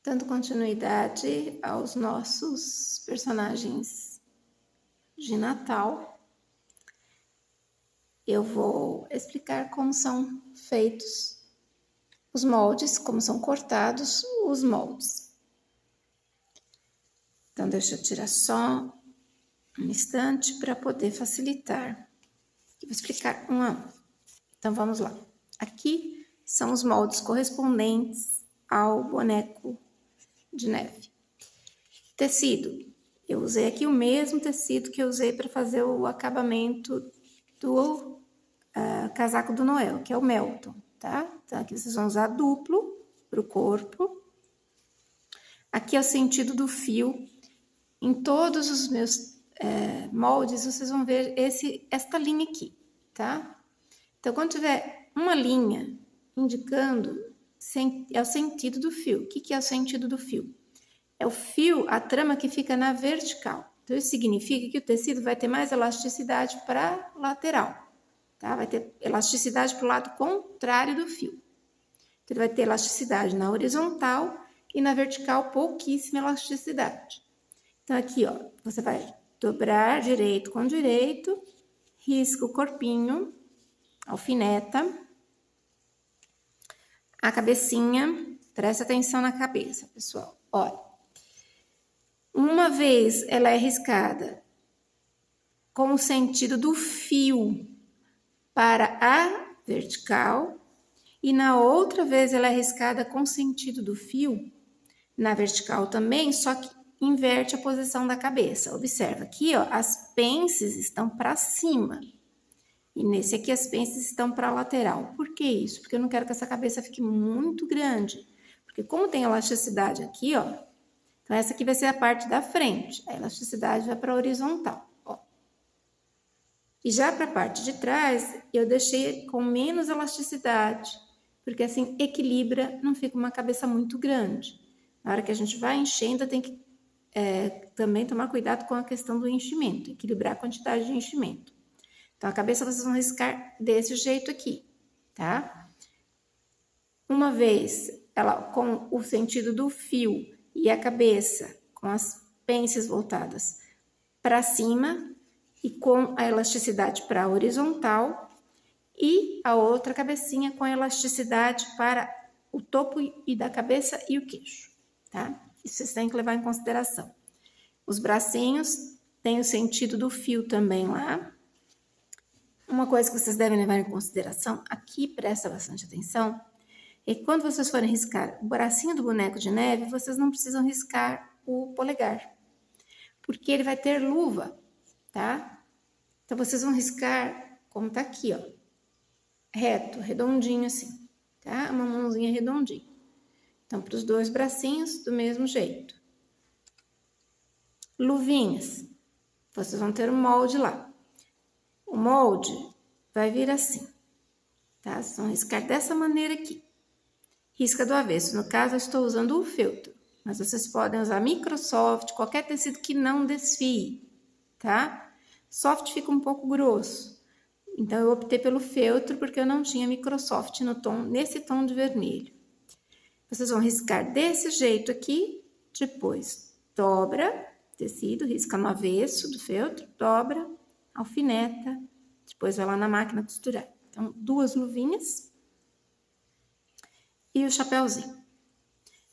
Dando continuidade aos nossos personagens de Natal, eu vou explicar como são feitos os moldes, como são cortados os moldes. Então, deixa eu tirar só um instante para poder facilitar. Eu vou explicar um a um. Então, vamos lá. Aqui são os moldes correspondentes ao boneco de neve. Tecido. Eu usei aqui o mesmo tecido que eu usei para fazer o acabamento do casaco do Noel, que é o Melton, tá? Então, aqui vocês vão usar duplo para o corpo. Aqui é o sentido do fio. Em todos os meus moldes, vocês vão ver esta linha aqui, tá? Então, quando tiver uma linha indicando, é o sentido do fio. O que é o sentido do fio? É o fio, a trama que fica na vertical. Então, isso significa que o tecido vai ter mais elasticidade para lateral, tá? Vai ter elasticidade para o lado contrário do fio. Então, ele vai ter elasticidade na horizontal e na vertical pouquíssima elasticidade. Então, aqui, ó, você vai dobrar direito com direito, risca o corpinho, alfineta, a cabecinha, presta atenção na cabeça, pessoal, olha. Uma vez ela é riscada com o sentido do fio para a vertical e na outra vez ela é riscada com o sentido do fio na vertical também, só que inverte a posição da cabeça. Observa aqui, ó, as pences estão para cima e nesse aqui as pences estão para a lateral. Por que isso? Porque eu não quero que essa cabeça fique muito grande, porque como tem elasticidade aqui, ó, então, essa aqui vai ser a parte da frente. A elasticidade vai para a horizontal. Ó. E já para a parte de trás, eu deixei com menos elasticidade, porque assim equilibra, não fica uma cabeça muito grande. Na hora que a gente vai enchendo, tem que também tomar cuidado com a questão do enchimento, equilibrar a quantidade de enchimento. Então, a cabeça vocês vão riscar desse jeito aqui, tá? Uma vez, ela com o sentido do fio e a cabeça com as pences voltadas para cima e com a elasticidade para a horizontal e a outra cabecinha com a elasticidade para o topo e da cabeça e o queixo, tá? Isso vocês têm que levar em consideração. Os bracinhos têm o sentido do fio também lá. Uma coisa que vocês devem levar em consideração, aqui presta bastante atenção, e quando vocês forem riscar o bracinho do boneco de neve, vocês não precisam riscar o polegar, porque ele vai ter luva, tá? Então, vocês vão riscar como tá aqui, ó, reto, redondinho assim, tá? Uma mãozinha redondinha. Então, para os dois bracinhos, do mesmo jeito. Luvinhas, vocês vão ter um molde lá. O molde vai vir assim, tá? Vocês vão riscar dessa maneira aqui. Risca do avesso, no caso eu estou usando o feltro, mas vocês podem usar microsoft, qualquer tecido que não desfie, tá? Soft fica um pouco grosso, então eu optei pelo feltro porque eu não tinha microsoft no tom, nesse tom de vermelho. Vocês vão riscar desse jeito aqui, depois dobra tecido, risca no avesso do feltro, dobra, alfineta, depois vai lá na máquina costurar. Então, duas luvinhas. E o chapéuzinho. O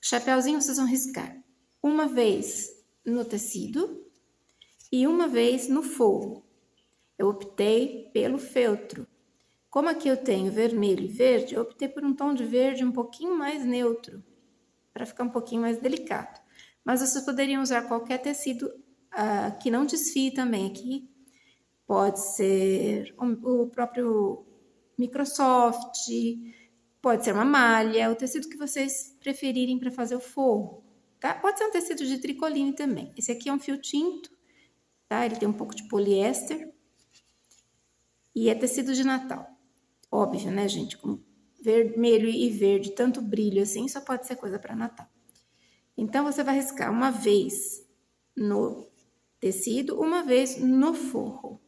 chapéuzinho vocês vão riscar uma vez no tecido e uma vez no forro. Eu optei pelo feltro. Como aqui eu tenho vermelho e verde, eu optei por um tom de verde um pouquinho mais neutro, para ficar um pouquinho mais delicado. Mas vocês poderiam usar qualquer tecido que não desfie também aqui. Pode ser o próprio Microsoft, pode ser uma malha, o tecido que vocês preferirem para fazer o forro, tá? Pode ser um tecido de tricoline também. Esse aqui é um fio tinto, tá? Ele tem um pouco de poliéster e é tecido de Natal. Óbvio, né, gente? Com vermelho e verde, tanto brilho assim, só pode ser coisa para Natal. Então, você vai riscar uma vez no tecido, uma vez no forro.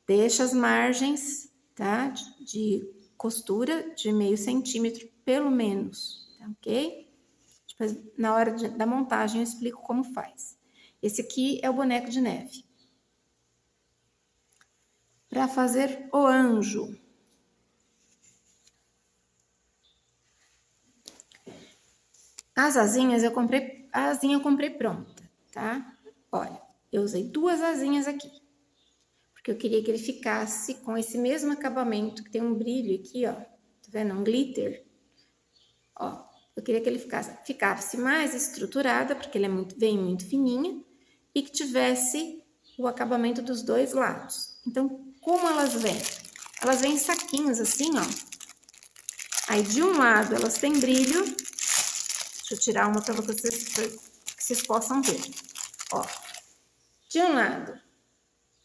Deixa as margens, tá? De costura de meio centímetro, pelo menos, tá ok? Depois, na hora da montagem, eu explico como faz. Esse aqui é o boneco de neve. Para fazer o anjo. As asinhas eu comprei, a asinha eu comprei pronta, tá? Olha, eu usei 2 asinhas aqui. Porque eu queria que ele ficasse com esse mesmo acabamento, que tem um brilho aqui, ó. Tá vendo? Um glitter. Ó, eu queria que ele ficasse mais estruturada, porque ele vem muito fininha, e que tivesse o acabamento dos 2 lados. Então, como elas vêm? Elas vêm em saquinhos assim, ó. Aí, de um lado, elas têm brilho. Deixa eu tirar uma para vocês possam ver. Ó, de um lado,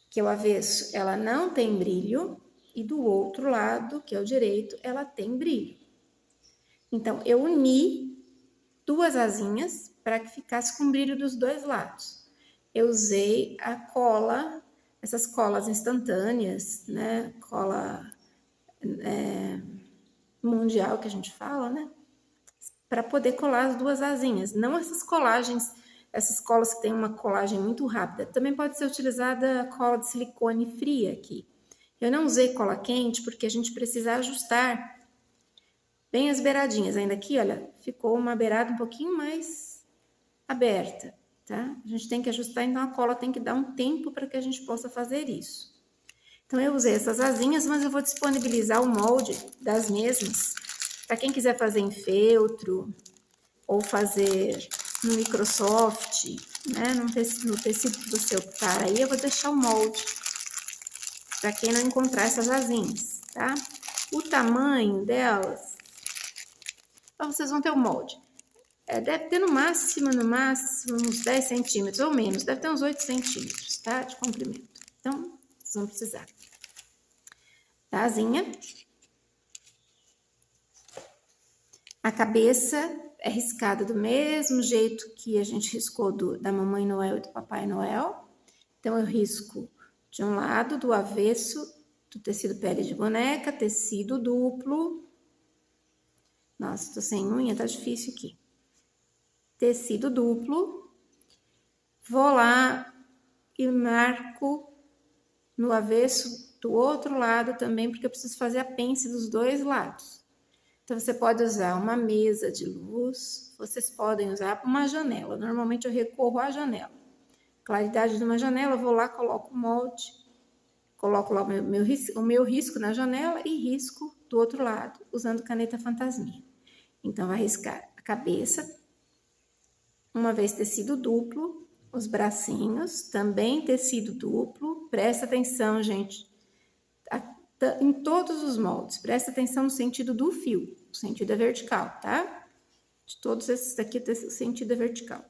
que é o avesso, ela não tem brilho. E do outro lado, que é o direito, ela tem brilho. Então, eu uni 2 asinhas para que ficasse com brilho dos 2 lados. Eu usei a cola, essas colas instantâneas, né? Cola mundial que a gente fala, né? Para poder colar as 2 asinhas. Não essas colagens, essas colas que tem uma colagem muito rápida. Também pode ser utilizada a cola de silicone fria aqui. Eu não usei cola quente porque a gente precisa ajustar bem as beiradinhas. Ainda aqui, olha, ficou uma beirada um pouquinho mais aberta, tá? A gente tem que ajustar, então a cola tem que dar um tempo para que a gente possa fazer isso. Então, eu usei essas asinhas, mas eu vou disponibilizar o molde das mesmas para quem quiser fazer em feltro ou fazer no Microsoft, né? No tecido que você optar aí, eu vou deixar o molde para quem não encontrar essas asinhas, tá? O tamanho delas, vocês vão ter o molde. Deve ter no máximo, uns 10 centímetros ou menos. Deve ter uns 8 centímetros, tá? De comprimento. Então, vocês vão precisar da asinha. A cabeça é riscada do mesmo jeito que a gente riscou da Mamãe Noel e do Papai Noel. Então, eu risco de um lado, do avesso, do tecido pele de boneca, tecido duplo. Nossa, tô sem unha, tá difícil aqui. Tecido duplo, vou lá e marco no avesso do outro lado também, porque eu preciso fazer a pence dos 2 lados. Então, você pode usar uma mesa de luz, vocês podem usar uma janela. Normalmente, eu recorro à janela. Claridade de uma janela, eu vou lá, coloco o molde, coloco lá o meu risco na janela e risco do outro lado, usando caneta fantasminha. Então, vai riscar a cabeça, uma vez tecido duplo, os bracinhos, também tecido duplo. Presta atenção, gente, em todos os moldes. Presta atenção no sentido do fio. O sentido é vertical, tá? De todos esses daqui, o sentido é vertical.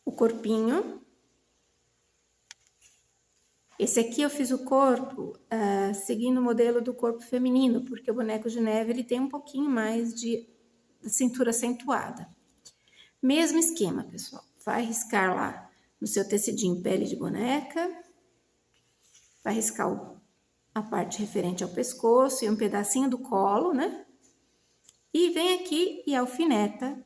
O corpinho. Esse aqui eu fiz o corpo seguindo o modelo do corpo feminino, porque o boneco de neve ele tem um pouquinho mais de cintura acentuada. Mesmo esquema, pessoal. Vai riscar lá no seu tecidinho pele de boneca. Vai riscar a parte referente ao pescoço e um pedacinho do colo, né? E vem aqui e alfineta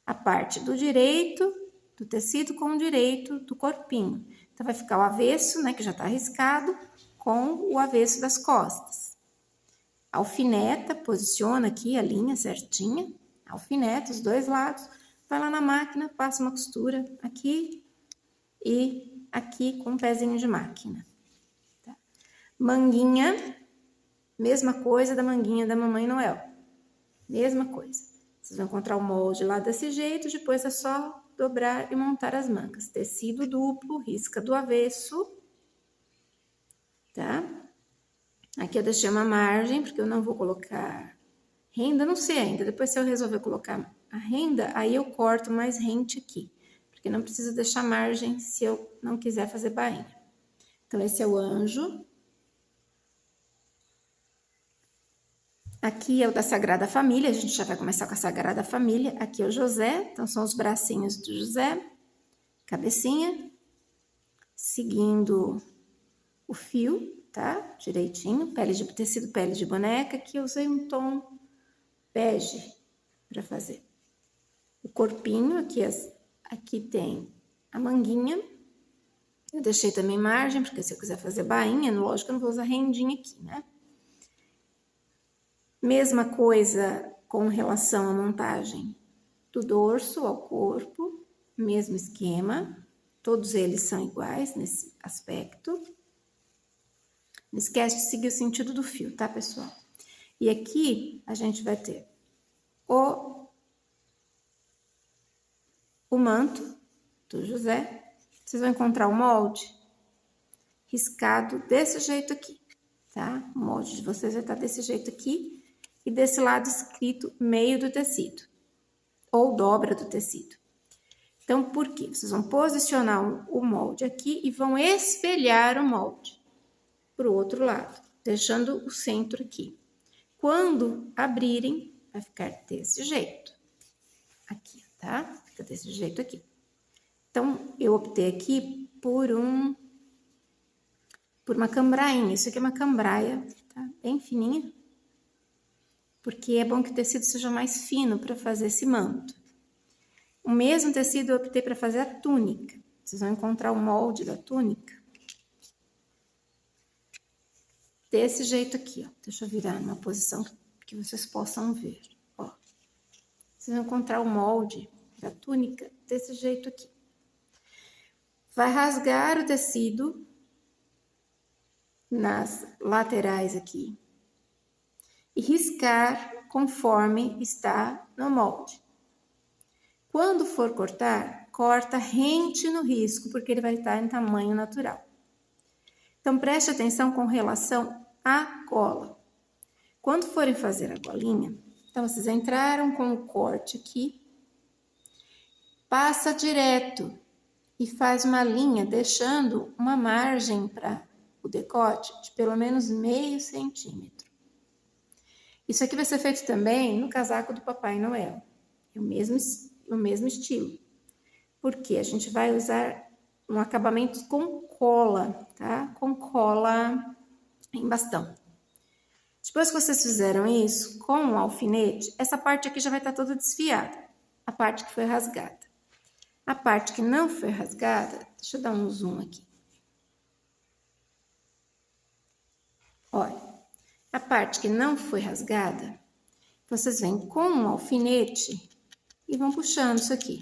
a parte do direito, do tecido com o direito do corpinho. Então, vai ficar o avesso, né, que já tá riscado, com o avesso das costas. Alfineta, posiciona aqui a linha certinha, alfineta os 2 lados, vai lá na máquina, passa uma costura aqui e aqui com um pezinho de máquina. Tá? Manguinha, mesma coisa da manguinha da Mamãe Noel. Mesma coisa. Vocês vão encontrar o molde lá desse jeito, depois é só dobrar e montar as mangas. Tecido duplo, risca do avesso, tá? Aqui eu deixei uma margem, porque eu não vou colocar renda, não sei ainda. Depois, se eu resolver colocar a renda, aí eu corto mais rente aqui. Porque não precisa deixar margem se eu não quiser fazer bainha. Então, esse é o anjo. Aqui é o da Sagrada Família, a gente já vai começar com a Sagrada Família. Aqui é o José, então são os bracinhos do José. Cabecinha. Seguindo o fio, tá? Direitinho. Tecido pele de boneca. Aqui eu usei um tom bege para fazer. O corpinho, aqui tem a manguinha. Eu deixei também margem, porque se eu quiser fazer bainha, lógico que eu não vou usar rendinha aqui, né? Mesma coisa com relação à montagem do dorso ao corpo, mesmo esquema. Todos eles são iguais nesse aspecto. Não esquece de seguir o sentido do fio, tá, pessoal? E aqui a gente vai ter o manto do José. Vocês vão encontrar o molde riscado desse jeito aqui, tá? O molde de vocês vai estar desse jeito aqui e desse lado escrito meio do tecido ou dobra do tecido. Então, por quê? Vocês vão posicionar o molde aqui e vão espelhar o molde para o outro lado, deixando o centro aqui. Quando abrirem, vai ficar desse jeito. Aqui, tá? Fica desse jeito aqui. Então, eu optei aqui por uma cambrainha. Isso aqui é uma cambraia, tá? Bem fininha. Porque é bom que o tecido seja mais fino para fazer esse manto. O mesmo tecido eu optei para fazer a túnica. Vocês vão encontrar o molde da túnica desse jeito aqui, ó. Deixa eu virar numa posição que vocês possam ver, ó. Vocês vão encontrar o molde da túnica desse jeito aqui. Vai rasgar o tecido nas laterais aqui e riscar conforme está no molde. Quando for cortar, corta rente no risco, porque ele vai estar em tamanho natural. Então, preste atenção com relação à gola. Quando forem fazer a golinha, então, vocês entraram com o corte aqui, passa direto e faz uma linha, deixando uma margem para o decote de pelo menos meio centímetro. Isso aqui vai ser feito também no casaco do Papai Noel. É o mesmo estilo. Porque a gente vai usar um acabamento com cola, tá? Com cola em bastão. Depois que vocês fizeram isso, com o alfinete, essa parte aqui já vai estar toda desfiada. A parte que foi rasgada. A parte que não foi rasgada, deixa eu dar um zoom aqui. Olha, a parte que não foi rasgada, vocês vêm com um alfinete e vão puxando isso aqui.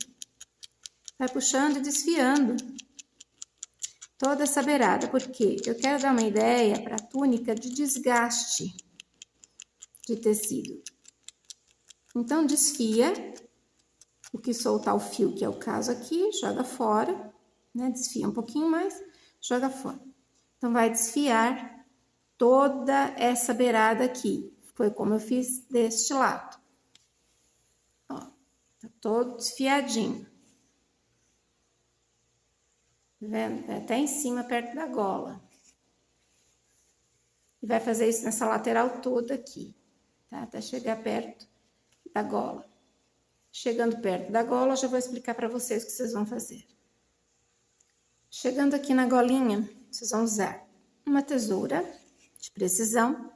Vai puxando e desfiando toda essa beirada, porque eu quero dar uma ideia para a túnica de desgaste de tecido. Então, desfia, o que soltar o fio, que é o caso aqui, joga fora, né? Desfia um pouquinho mais, joga fora. Então, vai desfiar toda essa beirada aqui. Foi como eu fiz deste lado. Ó, tá todo desfiadinho. Tá vendo? Até em cima, perto da gola. E vai fazer isso nessa lateral toda aqui, tá? Até chegar perto da gola. Chegando perto da gola, eu já vou explicar para vocês o que vocês vão fazer. Chegando aqui na golinha, vocês vão usar uma tesoura de precisão.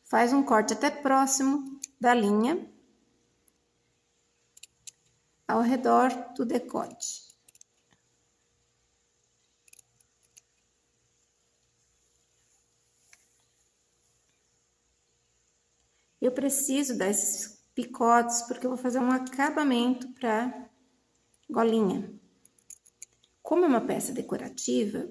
Faz um corte até próximo da linha, ao redor do decote. Eu preciso dar esses picotes porque eu vou fazer um acabamento para golinha. Como é uma peça decorativa,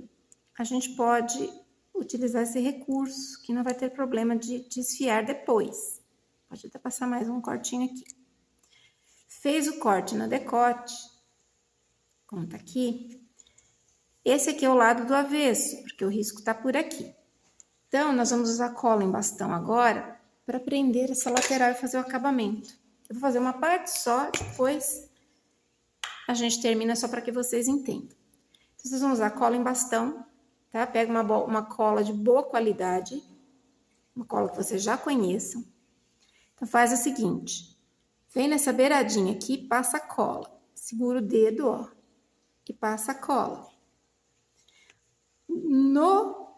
a gente pode utilizar esse recurso, que não vai ter problema de desfiar depois. Pode até passar mais um cortinho aqui. Fez o corte no decote, como tá aqui. Esse aqui é o lado do avesso, porque o risco tá por aqui. Então, nós vamos usar cola em bastão agora, para prender essa lateral e fazer o acabamento. Eu vou fazer uma parte só, depois a gente termina só para que vocês entendam. Então, vocês vão usar cola em bastão, tá? Pega uma cola de boa qualidade, uma cola que vocês já conheçam. Então, faz o seguinte, vem nessa beiradinha aqui, passa a cola. Segura o dedo, ó, e passa a cola. No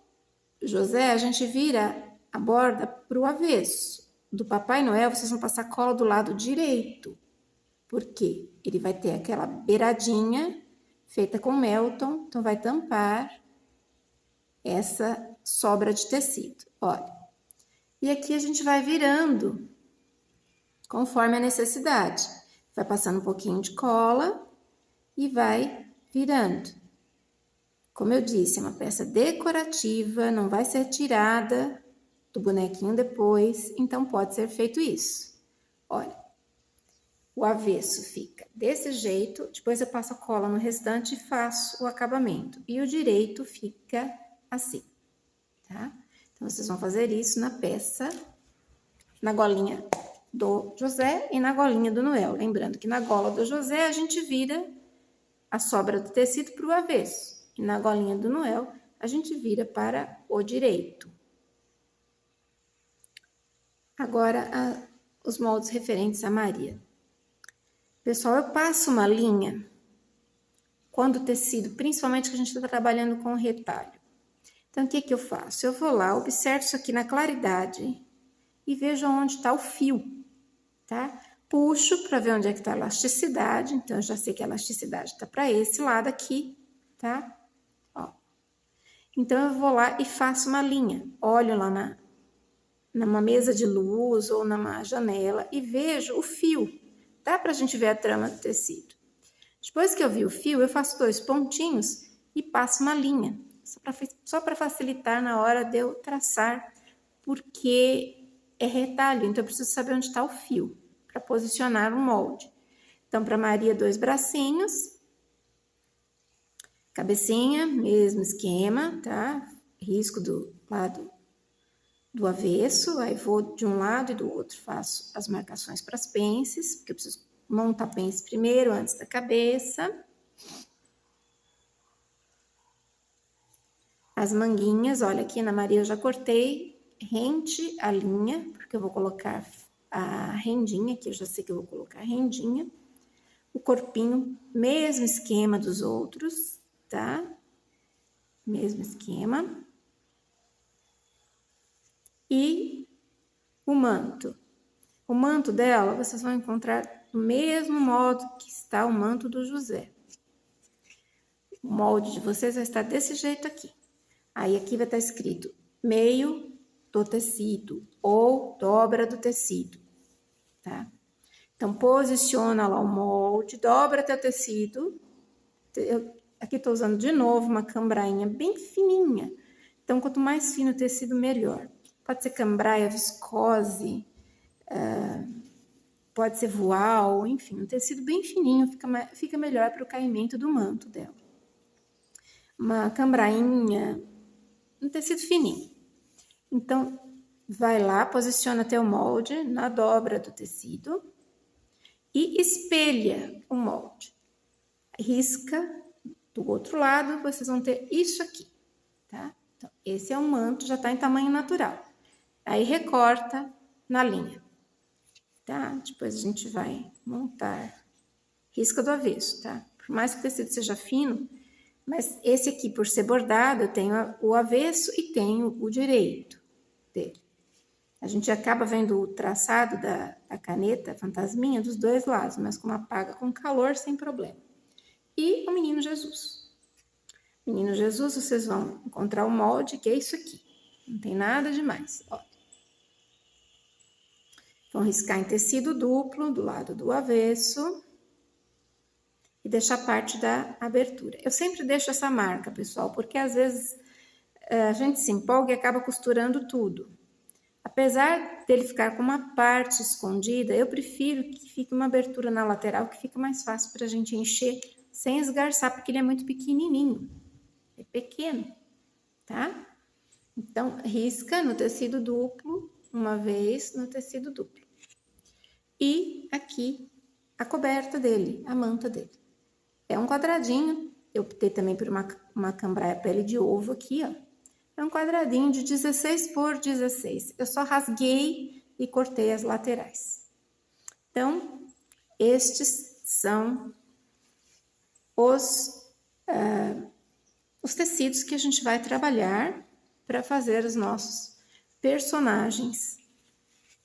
José, a gente vira a borda para o avesso. Do Papai Noel, vocês vão passar cola do lado direito. porque ele vai ter aquela beiradinha feita com Melton, então vai tampar essa sobra de tecido, olha. E aqui a gente vai virando conforme a necessidade. Vai passando um pouquinho de cola e vai virando. Como eu disse, é uma peça decorativa, não vai ser tirada do bonequinho depois, então pode ser feito isso. Olha, o avesso fica desse jeito, depois eu passo a cola no restante e faço o acabamento. E o direito fica assim, tá? Então, vocês vão fazer isso na peça, na golinha do José e na golinha do Noel. Lembrando que na gola do José a gente vira a sobra do tecido para o avesso. E na golinha do Noel a gente vira para o direito. Agora, os moldes referentes a Maria. Pessoal, eu passo uma linha quando o tecido, principalmente que a gente está trabalhando com retalho. Então, o que que eu faço? Eu vou lá, observo isso aqui na claridade e vejo onde está o fio, tá? Puxo para ver onde é que está a elasticidade. Então, eu já sei que a elasticidade está para esse lado aqui, tá? Ó. Então, eu vou lá e faço uma linha. Olho lá numa mesa de luz ou numa janela e vejo o fio. Dá pra gente ver a trama do tecido. Depois que eu vi o fio, eu faço 2 pontinhos e passo uma linha. Só para facilitar na hora de eu traçar, porque é retalho, então eu preciso saber onde está o fio para posicionar o molde. Então, para Maria, 2 bracinhos. Cabecinha, mesmo esquema, tá? Risco do lado do avesso, aí vou de um lado e do outro, faço as marcações para as pences, porque eu preciso montar a pence primeiro, antes da cabeça. As manguinhas, olha, aqui na Maria eu já cortei rente a linha, porque eu vou colocar a rendinha, aqui eu já sei que eu vou colocar a rendinha. O corpinho, mesmo esquema dos outros, tá? Mesmo esquema. E o manto. O manto dela, vocês vão encontrar do mesmo modo que está o manto do José. O molde de vocês vai estar desse jeito aqui. Aí aqui vai estar escrito meio do tecido ou dobra do tecido, tá? Então, posiciona lá o molde, dobra teu tecido. Aqui estou usando de novo uma cambrainha bem fininha. Então, quanto mais fino o tecido, melhor. Pode ser cambraia, viscose, pode ser voal, enfim, um tecido bem fininho fica melhor para o caimento do manto dela. Uma cambrainha, um tecido fininho. Então, vai lá, posiciona teu molde na dobra do tecido e espelha o molde. Risca do outro lado, vocês vão ter isso aqui, tá? Então, esse é o manto, já tá em tamanho natural. Aí, recorta na linha, tá? Depois a gente vai montar risca do avesso, tá? Por mais que o tecido seja fino, mas esse aqui, por ser bordado, eu tenho o avesso e tenho o direito dele. A gente acaba vendo o traçado da caneta fantasminha dos 2 lados, mas como apaga com calor, sem problema. E o Menino Jesus. Menino Jesus, vocês vão encontrar o molde, que é isso aqui. Não tem nada demais, ó. Vão riscar em tecido duplo, do lado do avesso. E deixar a parte da abertura. Eu sempre deixo essa marca, pessoal, porque às vezes a gente se empolga e acaba costurando tudo. Apesar dele ficar com uma parte escondida, eu prefiro que fique uma abertura na lateral, que fica mais fácil para a gente encher sem esgarçar, porque ele é muito pequenininho. É pequeno, tá? Então, risca no tecido duplo, uma vez no tecido duplo. E aqui, a coberta dele, a manta dele. É um quadradinho, eu optei também por uma cambraia pele de ovo aqui, ó. É um quadradinho de 16 por 16. Eu só rasguei e cortei as laterais. Então, estes são os tecidos que a gente vai trabalhar para fazer os nossos personagens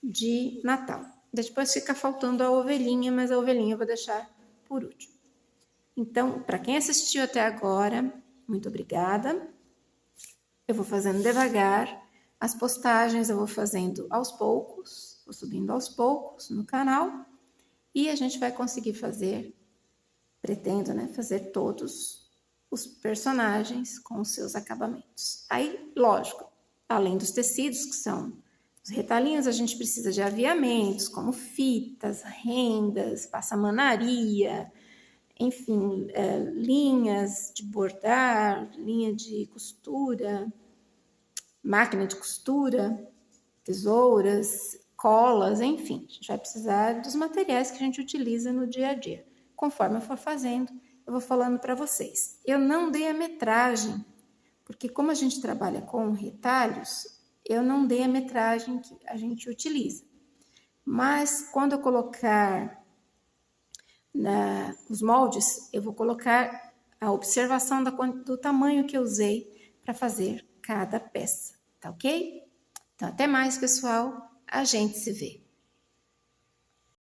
de Natal. Depois fica faltando a ovelhinha, mas a ovelhinha eu vou deixar por último. Então, para quem assistiu até agora, muito obrigada. Eu vou fazendo devagar. As postagens eu vou fazendo aos poucos, vou subindo aos poucos no canal. E a gente vai conseguir fazer, pretendo, né, fazer todos os personagens com os seus acabamentos. Aí, lógico, além dos tecidos, que são os retalhinhos, a gente precisa de aviamentos, como fitas, rendas, passamanaria, enfim, linhas de bordar, linha de costura, máquina de costura, tesouras, colas, enfim. A gente vai precisar dos materiais que a gente utiliza no dia a dia. Conforme eu for fazendo, eu vou falando para vocês. Eu não dei a metragem, porque como a gente trabalha com retalhos, eu não dei a metragem que a gente utiliza. Mas quando eu colocar os moldes, eu vou colocar a observação do tamanho que eu usei para fazer cada peça, tá ok? Então, até mais, pessoal. A gente se vê.